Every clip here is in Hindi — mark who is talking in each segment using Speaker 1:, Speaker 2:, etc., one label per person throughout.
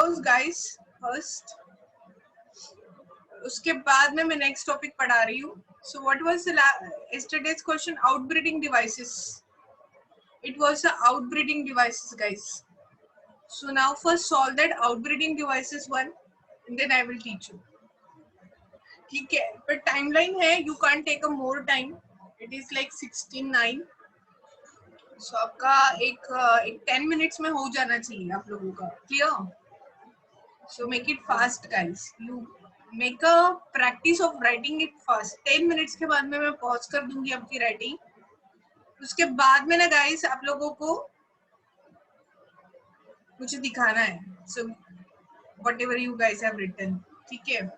Speaker 1: हाउस गाइस फर्स्ट, उसके बाद में मैं नेक्स्ट टॉपिक पढ़ा रही हूँ. So what was the yesterday's question? Outbreeding devices. It was the outbreeding devices, guys. So now first solve that outbreeding devices one, and then I will teach you. ठीक है, पर timeline है, you can't take a more time. It is like 16:09. So आपका एक 10 minutes में हो जाना चाहिए आप लोगों का. Clear? So make it fast, guys. You make a practice of writing it fast. 10 minutes के बाद में मैं pause कर दूंगी आपकी writing. उसके बाद में ना guys आप लोगों को मुझे दिखाना है. So whatever you guys have written, ठीक है?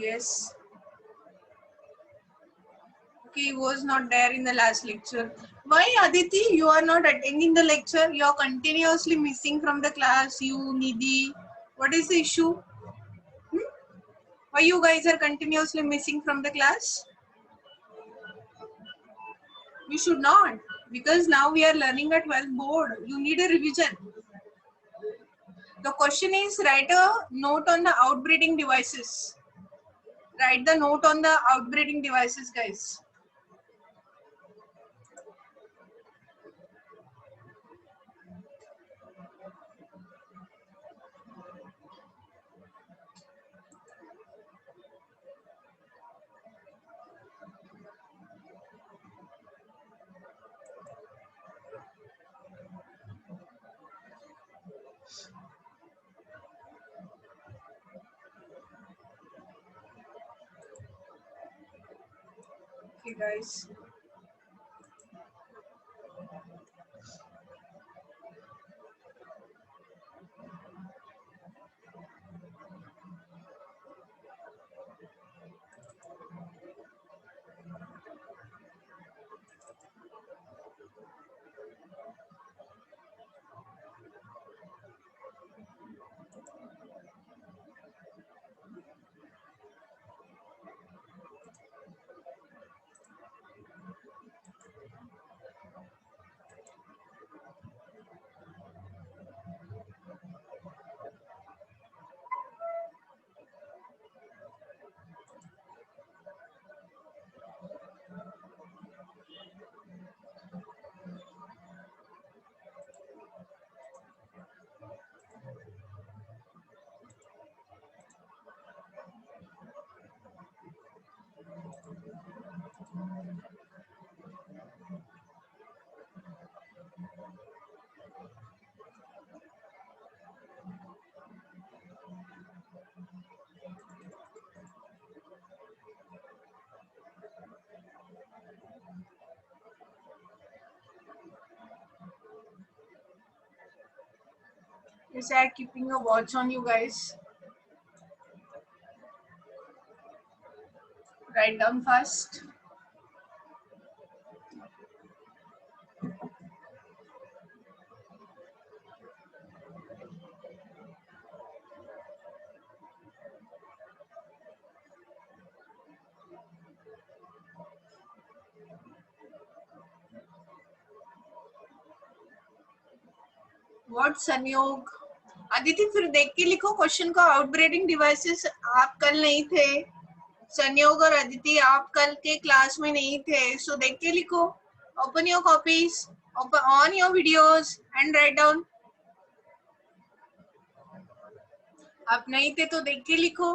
Speaker 1: Yes. Okay, he was not there in the last lecture. Why, Aditi, you are not attending the lecture? You are continuously missing from the class. You, Nidhi, what is the issue? Why you guys are continuously missing from the class? You should not, because now we are learning a 12th board. You need a revision. The question is, write a note on the outbreeding devices. Write the note on the outbreeding devices, guys. Okay, guys. Yes, I am keeping a watch on you guys. Write down fast. What संयोग? आदिति फिर देख के लिखो क्वेश्चन को. आउटब्रीडिंग डिवाइसेस आप कल नहीं थे. संयोग और अदिति आप कल के क्लास में नहीं थे. सो देख के लिखो. Open your copies, on your videos and write down. आप नहीं थे तो देख के लिखो.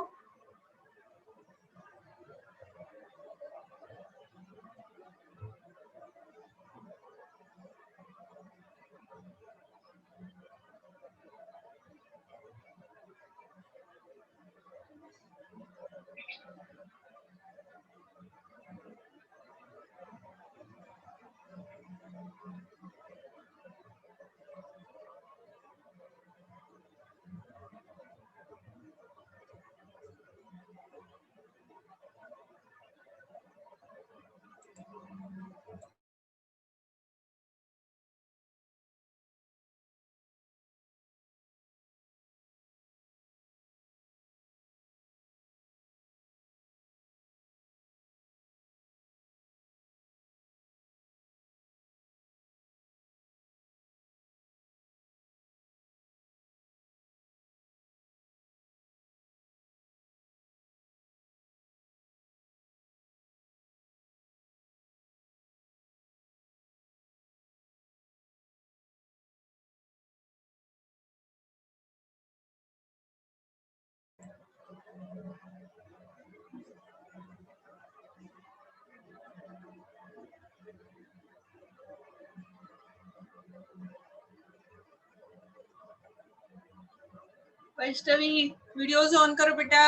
Speaker 1: वैष्णवी वीडियोस ऑन करो बेटा.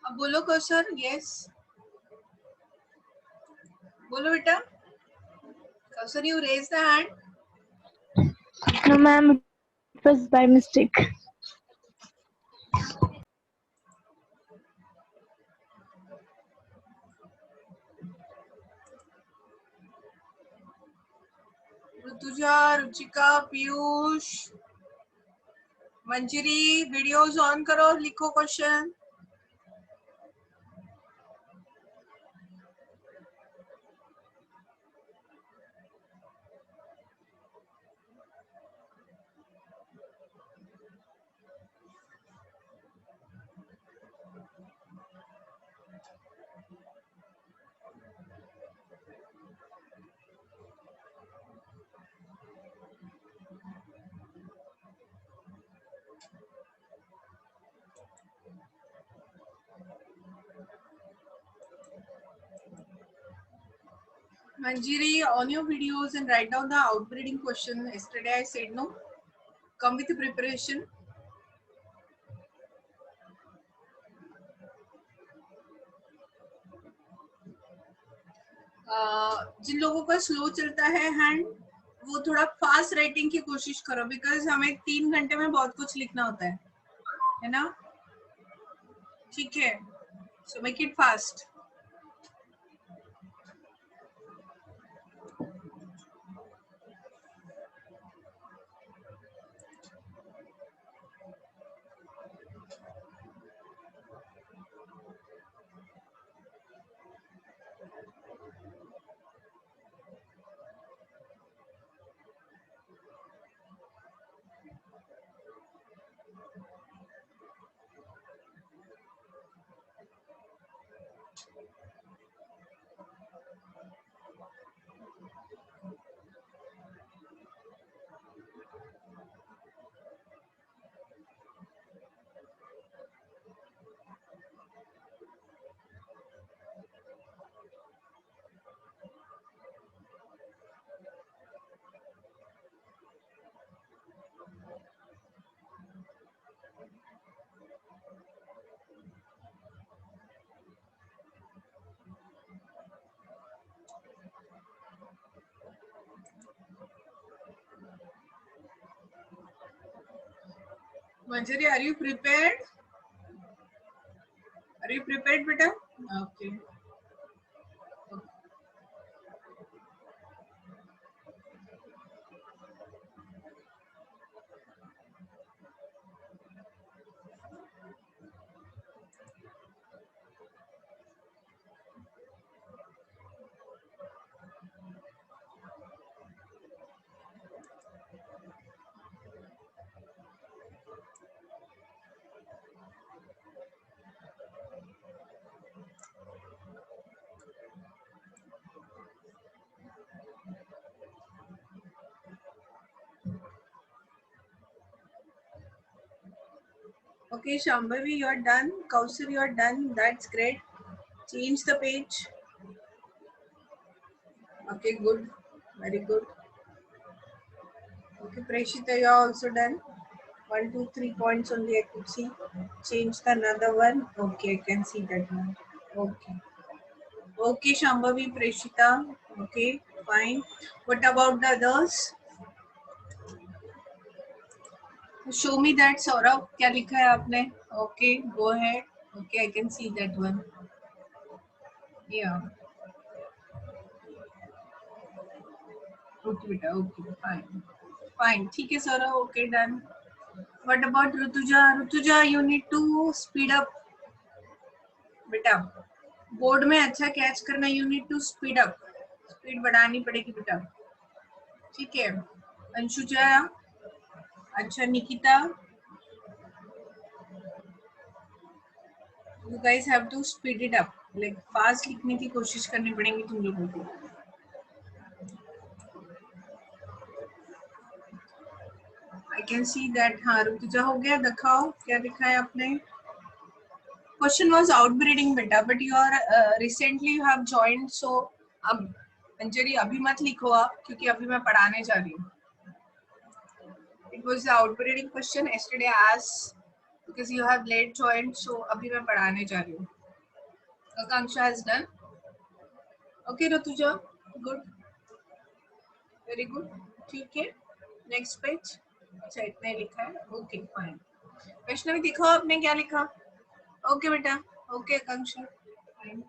Speaker 1: अब बोलो कौशर. यस बोलो बेटा. Kosher, you raise the hand.
Speaker 2: No, ma'am, it was by mistake.
Speaker 1: Rutuja, Ruchika, Piyush, Manjari videos on करो, लिखो question. Manjiri, on your videos and write down the outbreeding question. Yesterday I said no. Come with preparation. जिन लोगों का स्लो चलता है हैंड, वो थोड़ा फास्ट राइटिंग की कोशिश करो, बिकॉज हमें 3 घंटे में बहुत कुछ लिखना होता है ना. ठीक है, so make it fast. Manjari, are you prepared? Are you prepared, beta? Okay. Okay, Shambhavi, you are done. Kausar, you are done. That's great. Change the page. Okay, good. Very good. Okay, Preshita, you are also done. 1, 2, 3 points only I could see. Change the another one. Okay, I can see that one. Okay. Okay, Shambhavi, Preshita. Okay, fine. What about the others? Show me that, Saurabh. क्या लिखा है आपने? Okay, go ahead. Okay, I can see that one. Yeah. Okay, beta. Okay, fine. Fine, ठीक है sir, okay done. What about Rutuja? Rutuja you need to speed up बेटा, बोर्ड में अच्छा कैच करना, you need to speed up, speed बढ़ानी पड़ेगी बेटा, ठीक है. अंशुजा, अच्छा Nikita, you guys have to speed it up, like fast लिखने की कोशिश करनी पड़ेगी तुम लोगों को. I can see that. हाँ ऋतुजा हो गया, दिखाओ क्या दिखाया आपने. क्वेश्चन वाज आउटब्रीडिंग बेटा, but you are recently you have joined, so अब अंजलि अभी मत लिखो आप, क्योंकि अभी मैं पढ़ाने जा रही हूँ. It was the outbreeding question yesterday asked because you have late joined, so अभी मैं पढ़ाने जा रही हूँ. आकांक्षा has done. Okay Rutuja, good, very good, ठीक है. Next page. अच्छा इतना ही लिखा है, ओके फाइन. वैष्णवी दिखाओ आपने क्या लिखा. ओके बेटा, ओके आकांक्षा, फाइन.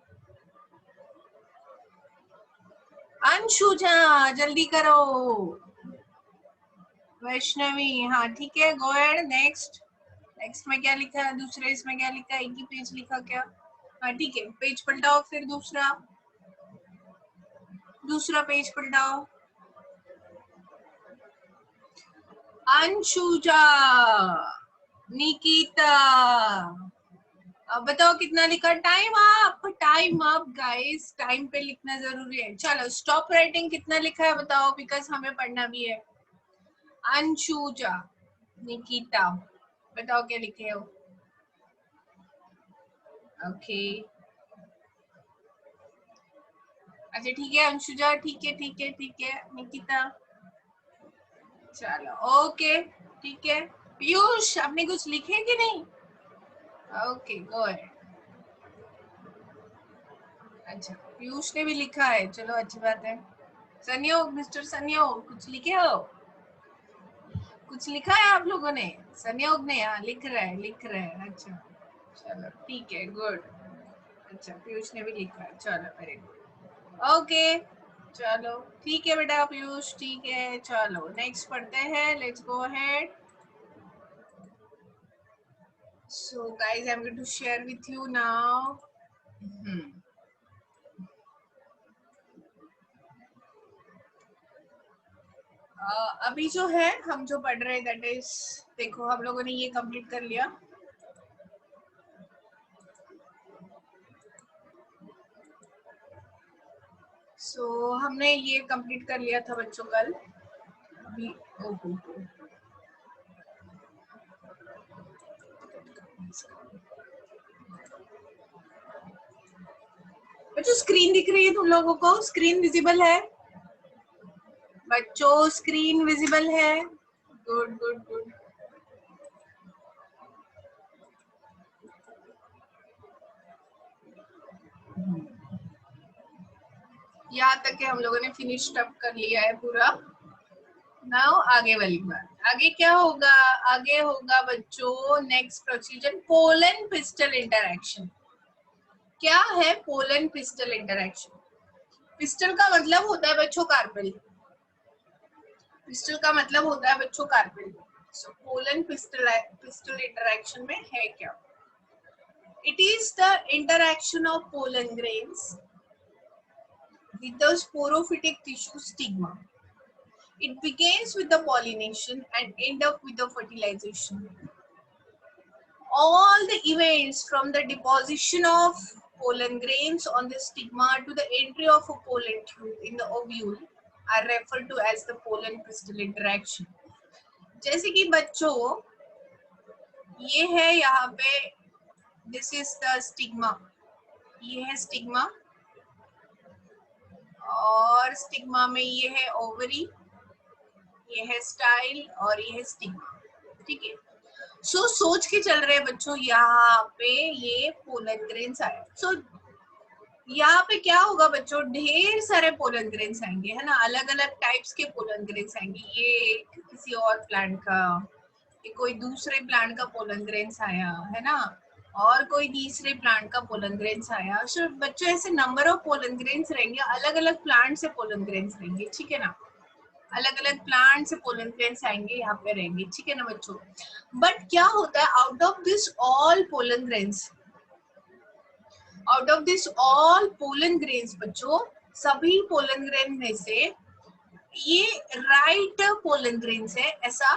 Speaker 1: अंशुजा जल्दी करो. वैष्णवी, हाँ ठीक है, गो अहेड. नेक्स्ट. नेक्स्ट में क्या लिखा है, दूसरे इसमें क्या लिखा है, एक ही पेज लिखा क्या. हाँ ठीक है, पेज पलटाओ, फिर दूसरा पेज पलटाओ. अंशुजा, निकिता, अब बताओ कितना लिखा. टाइम अप गाइस, टाइम पे लिखना जरूरी है. चलो स्टॉप राइटिंग कितना लिखा है बताओ, बिकॉज हमें पढ़ना भी है. अंशुजा, निकिता, बताओ क्या लिखे हो. ओके अच्छा ठीक है अंशुजा, ठीक है निकिता, चलो ओके ठीक है. पीयूष आपने कुछ लिखे कि नहीं. Okay go ahead. अच्छा पीयूष ने भी लिखा है, चलो अच्छी बात है. संयोग, मिस्टर संयोग कुछ लिखे हो, कुछ लिखा है आप लोगों ने. संयोग ने, हाँ लिख रहे हैं. अच्छा चलो ठीक है, गुड. अच्छा पीयूष ने भी लिखा है, चलो वेरी गुड, ओके. चलो ठीक है बेटा पीयूष, ठीक है. चलो नेक्स्ट पढ़ते हैं, let's go ahead. So guys, I'm going to share with you now. अभी जो है हम जो पढ़ रहे हैं दैट इज, देखो हम लोगों ने ये कंप्लीट कर लिया. सो हमने ये कंप्लीट कर लिया था बच्चों कल. अभी बच्चों स्क्रीन दिख रही है तुम लोगों को, स्क्रीन विजिबल है बच्चों, स्क्रीन विजिबल है. Good good good. यहाँ तक के हम लोगों ने फिनिश अप कर लिया है पूरा. नाउ आगे वाली बात, आगे क्या होगा, आगे होगा बच्चों next procedure, pollen pistil interaction. क्या है पोलन पिस्टल इंटरैक्शन. पिस्टल का मतलब होता है बच्चों कार्पेल. पिस्टल का मतलब होता है बच्चों carpel. So pollen pistil interaction में है क्या. It is the interaction of pollen grains with the sporophytic tissue stigma. It begins with the pollination and end up with the fertilization. All the events from the deposition of pollen grains on the stigma to the entry of a pollen tube in the ovule are referred to as the pollen pistil interaction. जैसे कि बच्चों ये है यहाँ पे, this is the stigma, ये है स्टिग्मा, और स्टिग्मा में ये है ओवरी, ये है स्टाइल और ये है स्टिग्मा. ठीक है. सो सोच के चल रहे हैं बच्चों, यहाँ पे ये पोलन ग्रेन्स आए. सो यहाँ पे क्या होगा बच्चों, ढेर सारे पोलन ग्रेन्स आएंगे, है ना, अलग अलग टाइप्स के पोलन ग्रेन्स आएंगे. ये किसी और प्लांट का, ये कोई दूसरे प्लांट का पोलन ग्रेन्स आया, है ना, और कोई तीसरे प्लांट का पोलन ग्रेन्स आया. सो बच्चों ऐसे नंबर ऑफ पोलन ग्रेन्स रहेंगे, अलग अलग प्लांट से पोलन ग्रेन्स रहेंगे. ठीक है ना. अलग अलग प्लांट से पोलन ग्रेन्स आएंगे, यहाँ पे रहेंगे, ठीक है ना बच्चों। बट क्या होता है, out of this all pollen grains, out of this all pollen grains बच्चों, सभी पोलन ग्रेन में से ये राइट पोलन ग्रेन्स है, ऐसा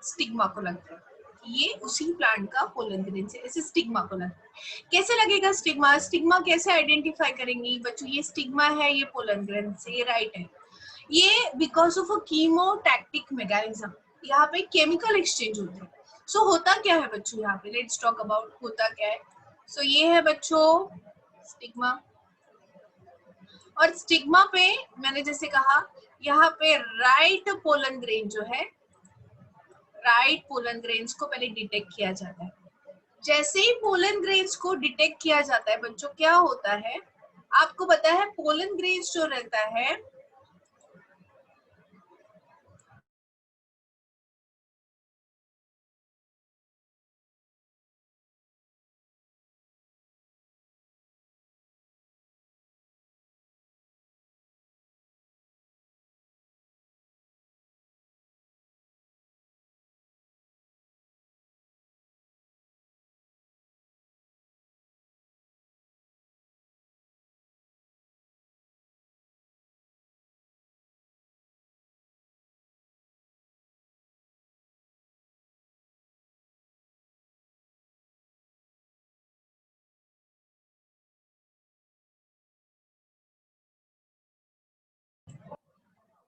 Speaker 1: स्टिग्मा को लगता है। ये उसी प्लांट का पोलन ग्रेन है, ऐसे स्टिग्मा को लगता है। कैसे लगेगा स्टिग्मा? स्टिग्मा कैसे आइडेंटिफाई करेंगी बच्चों? ये स्टिग्मा है, ये पोलन ग्रेन से, ये राइट है। ये बिकॉज ऑफ अ कीमोटैक्टिक मैकेनिज्म, यहाँ पे केमिकल एक्सचेंज होते हैं। सो होता क्या है बच्चों यहाँ पे, लेट्स टॉक अबाउट होता क्या है। सो ये है बच्चों स्टिग्मा, और स्टिग्मा पे मैंने जैसे कहा यहाँ पे राइट पोलन ग्रेन जो है, राइट पोलन ग्रेन्स को पहले डिटेक्ट किया जाता है। जैसे ही पोलन ग्रेन्स को डिटेक्ट किया जाता है बच्चों, क्या होता है आपको पता है, पोलन ग्रेन्स जो रहता है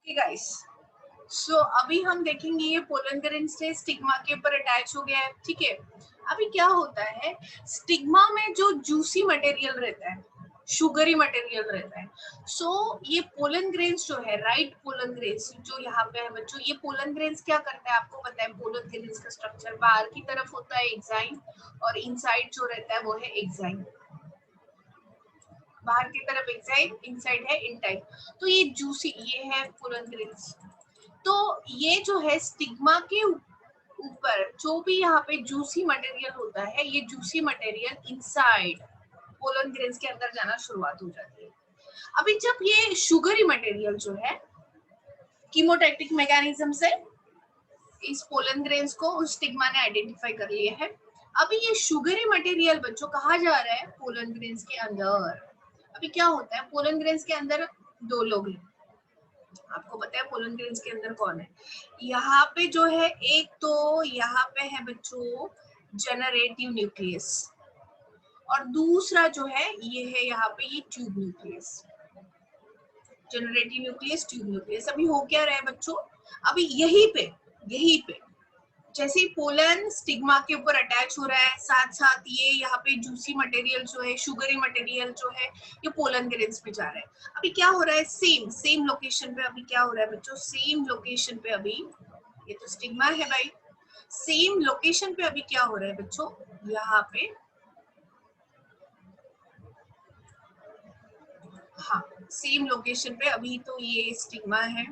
Speaker 1: गाइस, सो अभी हम देखेंगे ये पोलन ग्रेन्स से स्टिग्मा के ऊपर अटैच हो गया है, ठीक है। अभी क्या होता है, स्टिग्मा में जो जूसी मटेरियल रहता है, शुगरी मटेरियल रहता है, सो ये पोलन ग्रेन्स जो है, राइट पोलन ग्रेन्स जो यहाँ पे है बच्चों, ये पोलन ग्रेन्स क्या करता है आपको पता है, पोलन ग्रेन्स का स्ट्रक्चर बाहर की तरफ होता है एक्साइन, और इनसाइड जो रहता है वो है एक्साइन। बाहर की तरफ एक्साइन, इनसाइड है इंटाइन। तो ये जूसी, ये है पोलन ग्रेन्स। तो ये जो है स्टिग्मा के ऊपर जो भी यहाँ पे जूसी मटेरियल होता है, ये juicy material inside pollen grains के अंदर जाना शुरुआत हो जाती है। अभी जब ये शुगरी मटेरियल जो है कीमोटैक्टिक मैकेनिज्म से इस पोलन ग्रेन्स को उस स्टिग्मा ने आइडेंटिफाई कर लिया है। अभी ये शुगरी मटेरियल बच्चों कहा जा रहा है पोलन ग्रेन्स के अंदर। अभी क्या होता है, पोलन ग्रेन्स के अंदर दो लोग हैं, आपको पता है पोलन ग्रेन्स के अंदर कौन है। यहाँ पे जो है एक तो यहाँ पे है बच्चों जनरेटिव न्यूक्लियस, और दूसरा जो है ये है यहाँ पे ये tube nucleus, generative nucleus, tube nucleus. अभी हो क्या रहा है बच्चों, अभी यहीं पे जैसे पोलन स्टिग्मा के ऊपर अटैच हो रहा है, साथ साथ ये यहाँ पे जूसी मटेरियल जो है, शुगरी मटेरियल जो है, ये पोलन ग्रेन्स पे जा रहा है। अभी क्या हो रहा है, सेम लोकेशन पे अभी क्या हो रहा है बच्चों, सेम लोकेशन पे अभी, ये तो स्टिग्मा है भाई, सेम लोकेशन पे अभी क्या हो रहा है बच्चों, यहाँ पे, हाँ सेम लोकेशन पे अभी तो ये स्टिग्मा है,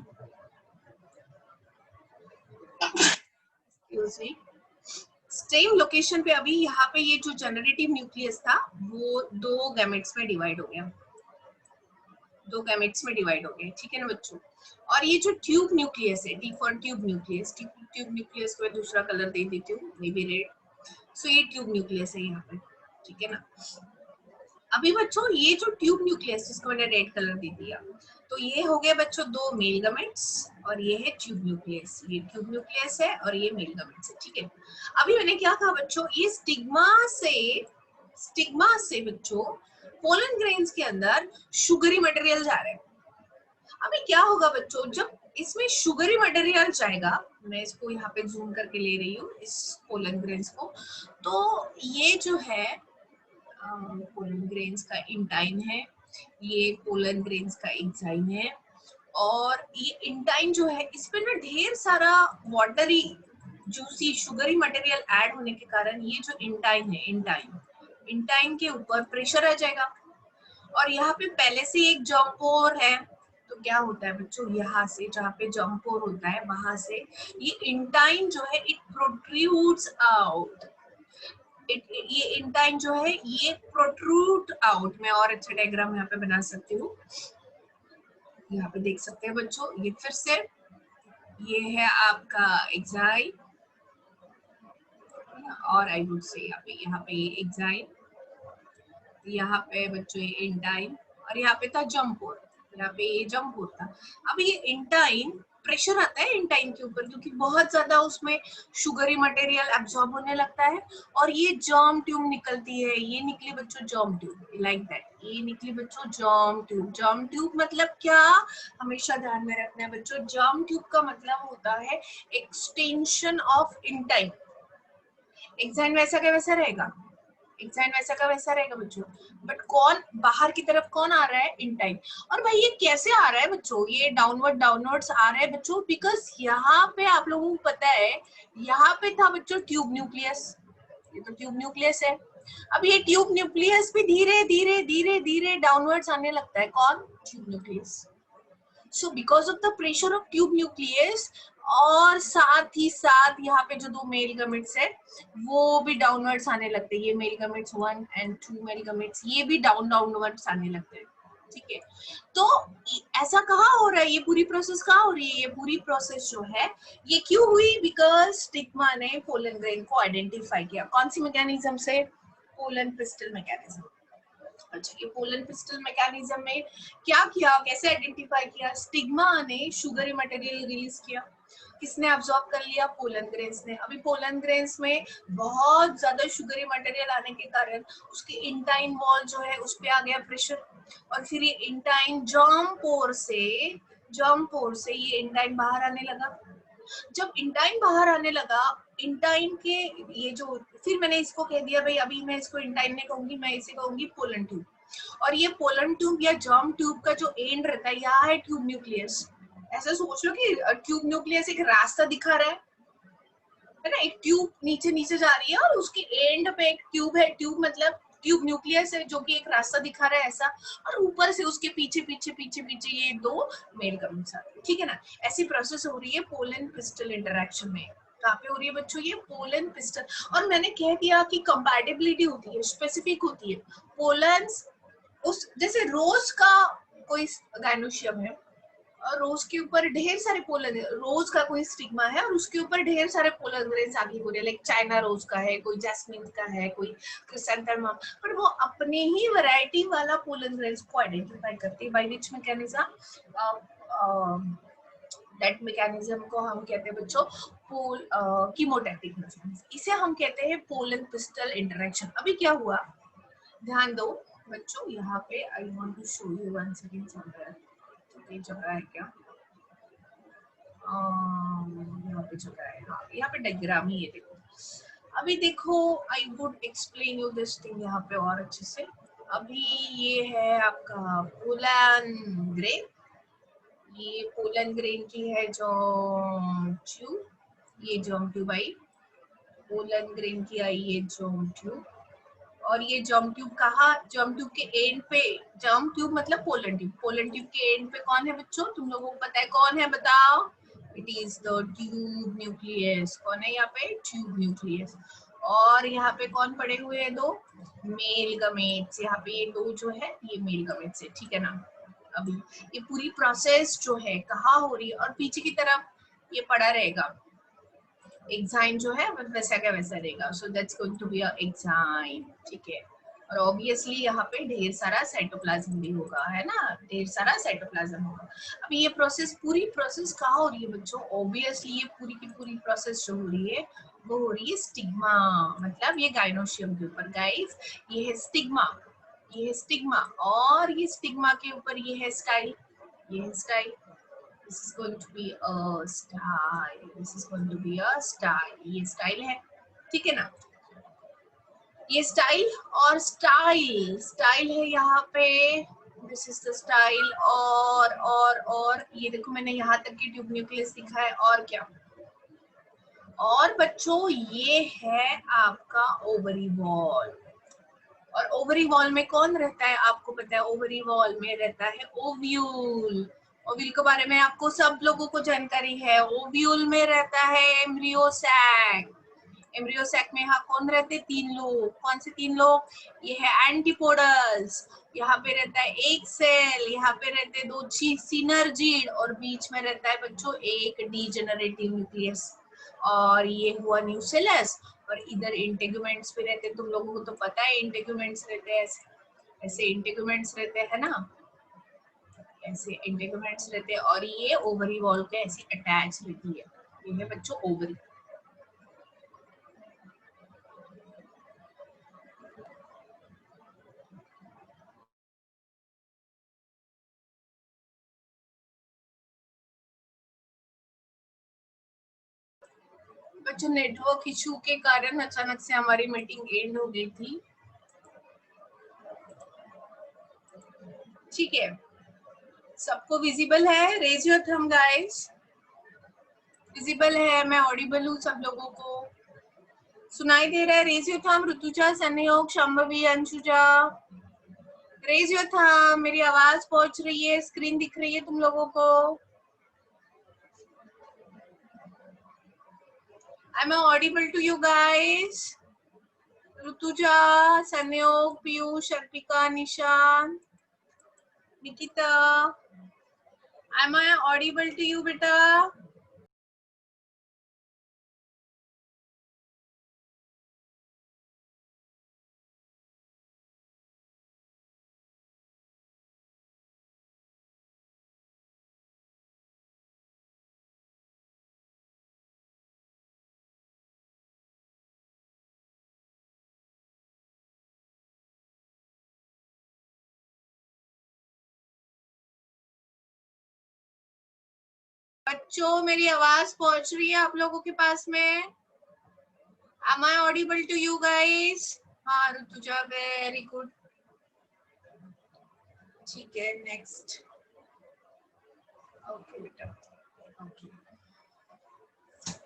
Speaker 1: सेम लोकेशन पे अभी यहाँ पे ये जो जनरेटिव न्यूक्लियस था वो दो गैमेट्स में डिवाइड हो गया, दो गैमेट्स में डिवाइड हो गए, ठीक है ना बच्चों। और ये जो ट्यूब न्यूक्लियस है, default tube nucleus, tube nucleus को मैं दूसरा कलर दे देती हूँ, मे बी रेड। सो ये ट्यूब न्यूक्लियस है यहाँ पे, ठीक है ना। अभी बच्चों ये जो ट्यूब न्यूक्लियस जिसको मैंने रेड कलर दे दिया, तो ये हो गया बच्चों दो मेल गैमेट्स, और ये है ट्यूब न्यूक्लियस, ये ट्यूब न्यूक्लियस है और ये मेल गैमेट्स है, ठीक है। अभी मैंने क्या कहा बच्चों, ये स्टिग्मा से बच्चों पोलन ग्रेन्स के अंदर शुगरी मटेरियल जा रहे हैं। अभी क्या होगा बच्चों, जब इसमें शुगरी मटेरियल जाएगा, मैं इसको यहाँ पे जूम करके ले रही हूँ इस पोलन ग्रेन्स को, तो ये जो है पोलन ग्रेन्स का इंटाइन है, ये पोलन ग्रेन्स का एंजाइम है, और ये इंटाइन जो है इस पे ना ढेर सारा watery juicy sugary material add होने के कारण ये जो इंटाइन है, इंटाइन के ऊपर प्रेशर आ जाएगा, और यहाँ पे पहले से एक जम्पोर है, तो क्या होता है बच्चों, यहाँ से जहाँ पे जम्पोर होता है वहां से ये इंटाइन जो है इट प्रोट्रूड्स आउट, ये इंटाइन जो है ये प्रोट्रूड आउट। मैं और अच्छा डायग्राम यहाँ पे बना सकती हूँ, यहाँ पे देख सकते हैं बच्चों, ये फिर से ये है आपका एग्जाइल, और आई वुड से यहाँ पे एग्जाइल, यहाँ पे बच्चों ये इंटाइन, और यहाँ पे था जम्पोर, यहाँ पे ये जम्पोर था। अब ये इंटाइन, प्रेशर आता है इंटाइन के ऊपर क्योंकि बहुत ज्यादा उसमें शुगरी मटेरियल एब्जॉर्ब होने लगता है, और ये जर्म ट्यूब निकलती है, ये निकली बच्चों जर्म ट्यूब, लाइक दैट, ये निकली बच्चों जर्म ट्यूब। जर्म ट्यूब मतलब क्या, हमेशा ध्यान में रखना है बच्चों, जर्म ट्यूब का मतलब होता है एक्सटेंशन ऑफ इंटाइन। एक्साइन वैसा का वैसा रहेगा, इंसाइन वैसा का वैसा रहेगा बच्चों, बट कौन बाहर की तरफ कौन आ रहा है, इंटाइन। और भाई ये कैसे आ रहा है बच्चों, ये डाउनवर्ड्स आ रहा है बच्चों, बिकॉज यहाँ पे आप लोगों को पता है, यहाँ पे था बच्चों ट्यूब न्यूक्लियस, ये तो ट्यूब न्यूक्लियस है। अब ये ट्यूब न्यूक्लियस भी धीरे धीरे धीरे धीरे डाउनवर्ड्स आने लगता है, कौन, tube nucleus. So because of the pressure of tube nucleus, और साथ ही साथ यहाँ पे जो दो मेल गमेट्स है वो भी डाउनवर्ड्स आने लगते हैं, ये male gametes 1 and 2 male gametes, ये भी डाउनवर्ड्स आने लगते हैं, ठीक है। तो ऐसा कहाँ हो रहा है, ये पूरी प्रोसेस कहाँ हो रही है, ये पूरी प्रोसेस जो है ये क्यों हुई, बिकॉज स्टिग्मा ने पोलन ग्रेन को आइडेंटिफाई किया, कौन सी मैकेनिज्म से, पोलन पिस्टल मैकेनिज्म। अच्छा, ये पोलन पिस्टल मैकेनिज्म में क्या किया, कैसे आइडेंटिफाई किया, स्टिग्मा ने शुगरी मटेरियल रिलीज किया, किसने अब्सॉर्ब कर लिया, पोलन ग्रेन्स ने। अभी पोलन ग्रेन्स में बहुत ज्यादा शुगरी मटेरियल आने के कारण उसकी इंटाइन वॉल जो है उस पे आ गया प्रेशर, और फिर ये इंटाइन जर्म पोर से ये इंटाइन बाहर आने लगा। जब इंटाइन बाहर आने लगा, इंटाइन के ये जो, फिर मैंने इसको कह दिया भाई, अभी मैं इसको इंटाइन नहीं कहूंगी, मैं इसे कहूंगी पोलन ट्यूब। और ये पोलन ट्यूब या जर्म ट्यूब का जो एंड रहता है, यहाँ है ट्यूब न्यूक्लियस। ऐसा सोच लो कि ट्यूब न्यूक्लियस एक रास्ता दिखा रहा है ना, एक ट्यूब नीचे नीचे जा रही है और उसके एंड पे एक ट्यूब है, ट्यूब मतलब ट्यूब न्यूक्लियस है जो कि एक रास्ता दिखा रहा है ऐसा, और ऊपर से उसके पीछे पीछे पीछे पीछे ये दो मेल गमेट्स आ रहे हैं, ठीक है ना। ऐसी प्रोसेस हो रही है पोलन पिस्टल इंटरेक्शन में। कहाँ पे हो रही है बच्चों, ये पोलन पिस्टल। और मैंने कह दिया कि कंपैटिबिलिटी होती है, स्पेसिफिक होती है। पोलन्स उस, जैसे रोज का कोई गायनोशियम है और रोज के ऊपर ढेर सारे पोलन, रोज का कोई स्टिग्मा है और उसके ऊपर ढेर सारे पोलन ग्रेन्स आगे हो रहे हैं, लाइक चाइना रोज का है, कोई जैस्मिन का है, कोई क्रिसेंथेमम, पर वो अपने ही वैरायटी वाला पोलन ग्रेन्स को आइडेंटिफाई करती है, by which mechanism, that mechanism को हम कहते हैं बच्चों कीमोटैक्टिक मैकेनिज्म, इसे हम कहते हैं पोलन पिस्टल इंटरेक्शन। अभी क्या हुआ, ध्यान दो बच्चों, यहाँ पे I want to show you one second, चल रहा है, ये चल रहा है क्या, यहाँ पे चल रहा है, हाँ यहाँ पे डायग्राम ही है, देखो अभी देखो, I would explain you this thing यहाँ पे और अच्छे से। अभी ये है आपका पोलन ग्रेन, ये पोलन ग्रेन की है जर्म ट्यूब, ये जर्म ट्यूब आई, पोलन ग्रेन की आई ये जर्म ट्यूब, और ये जर्म ट्यूब कहाँ, जर्म ट्यूब के एंड पे, जर्म ट्यूब मतलब पोलन ट्यूब, पोलन ट्यूब के एंड पे कौन है बच्चों, तुम लोगों को पता है कौन है, बताओ, it is the tube nucleus. कौन है यहाँ पे, ट्यूब न्यूक्लियस। और यहाँ पे कौन पड़े हुए हैं, दो मेल गमेट्स, यहाँ पे ये दो जो है ये मेल गमेट्स है, ठीक है ना। अभी ये पूरी प्रोसेस जो है कहाँ हो रही है, और पीछे की तरफ ये पड़ा रहेगा एक्साइन जो है वैसा का वैसा रहेगा, so that's going to be a exine, ठीक है। और ऑब्वियसली यहाँ पे ढेर सारा साइटोप्लाज्म भी होगा, है ना, ढेर सारा साइटोप्लाज्म होगा। अब ये प्रोसेस, पूरी प्रोसेस कहाँ हो रही है बच्चों, ऑब्वियसली ये पूरी की पूरी प्रोसेस जो हो रही है वो हो रही है स्टिग्मा, मतलब ये गायनोशियम के ऊपर, गाइस ये है स्टिग्मा, ये है स्टिग्मा, और ये स्टिग्मा के ऊपर ये है स्टाइल, ये है style, this is going to be a style, this is going to be a style, ये स्टाइल है, ठीक है ना। ये स्टाइल और स्टाइल है यहाँ पे, दिस इज द स्टाइल, और ये देखो मैंने यहाँ तक की ट्यूब न्यूक्लियस दिखा है, और क्या, और बच्चों ये है आपका ओवरी वॉल, और ओवरी वॉल में कौन रहता है, आपको पता है ओवरी वॉल में रहता है ओव्यूल। ओव्यूल के बारे में आपको सब लोगों को जानकारी है, ओव्यूल में रहता है एम्ब्रियो सैक, एम्ब्रियो सैक में यहाँ कौन रहते हैं? 3 लोग। कौन से 3 लोग? ये है एंटीपोडल्स, यहाँ पे रहता है एक सेल, यहाँ पे रहते हैं 2 सिनर्जिड और बीच में रहता है बच्चों एक डीजेनरेटिव न्यूक्लियस। और ये हुआ न्यूसेलस। और इधर इंटेगुमेंट्स भी रहते हैं, तुम लोगों को तो पता है इंटेगुमेंट्स रहते हैं ऐसे ऐसे इंटेगुमेंट्स रहते हैं ना, ऐसे इंटेगुमेंट्स रहते हैं। और ये ओवरी वॉल के ऐसे अटैच रहती है, ये है बच्चों ओवरी। बच्चों नेटवर्क इशू के कारण अचानक से हमारी मीटिंग एंड हो गई थी, ठीक है। सबको विजिबल है? Raise your thumb guys. Visible है? मैं ऑडिबल हूँ? सब लोगों को सुनाई दे रहा है? Raise your thumb. Rutuja, Sanyog, Shambhavi, Anshuja, raise your thumb. मेरी आवाज पहुंच रही है? स्क्रीन दिख रही है तुम लोगों को? Am I audible to you guys? Rutuja, संयोग, पीयूष, अर्पिका, निशान, Nikita, am I audible to you बेटा? बच्चों मेरी आवाज पहुंच रही है आप लोगों के पास में? Am I audible to you guys? हाँ ऋतुजा, वेरी गुड, ठीक है। नेक्स्ट, ओके बेटा, ओके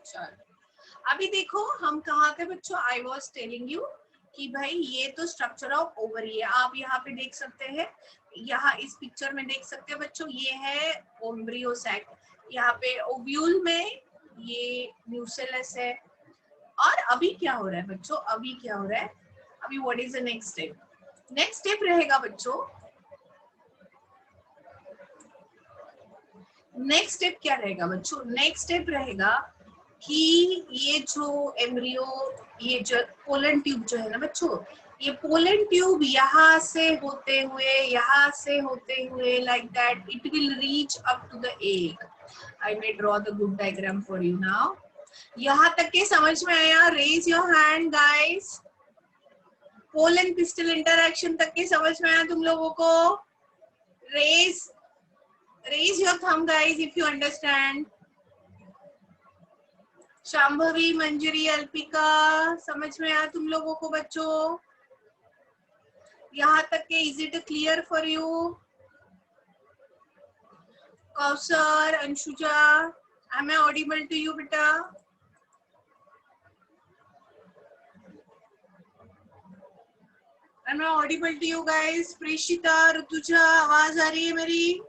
Speaker 1: चलो। अभी देखो हम कहाँ थे बच्चों? आई वॉज टेलिंग यू कि भाई ये तो स्ट्रक्चर ऑफ ओवरी है। आप यहाँ पे देख सकते हैं, यहाँ इस पिक्चर में देख सकते हैं बच्चों, ये है एम्ब्रियो सैक। यहाँ पे ओव्यूल में ये न्यूसेलस है। और अभी क्या हो रहा है बच्चों? अभी क्या हो रहा है? अभी what is the next step? Next step रहेगा बच्चों, नेक्स्ट स्टेप क्या रहेगा बच्चों? नेक्स्ट स्टेप रहेगा कि ये जो एम्ब्रियो, ये जो पोलन ट्यूब जो है ना बच्चों, ये पोलन ट्यूब यहाँ से होते हुए like that it will reach up to the egg. I may draw the good diagram for you now. यहाँ तक के समझ में आया? Raise your hand guys. Pollen pistil interaction तक के समझ में आया तुम लोगों को? raise your thumb guys if you understand. Shambhavi, मंजरी, अल्पिका, समझ में आया तुम लोगों को बच्चों? यहाँ तक के is it clear for you? Kausar, Anshuja, am I audible to you बेटा? am I audible to you guys? Preshita, Rutuja, आवाज आ रही है मेरी?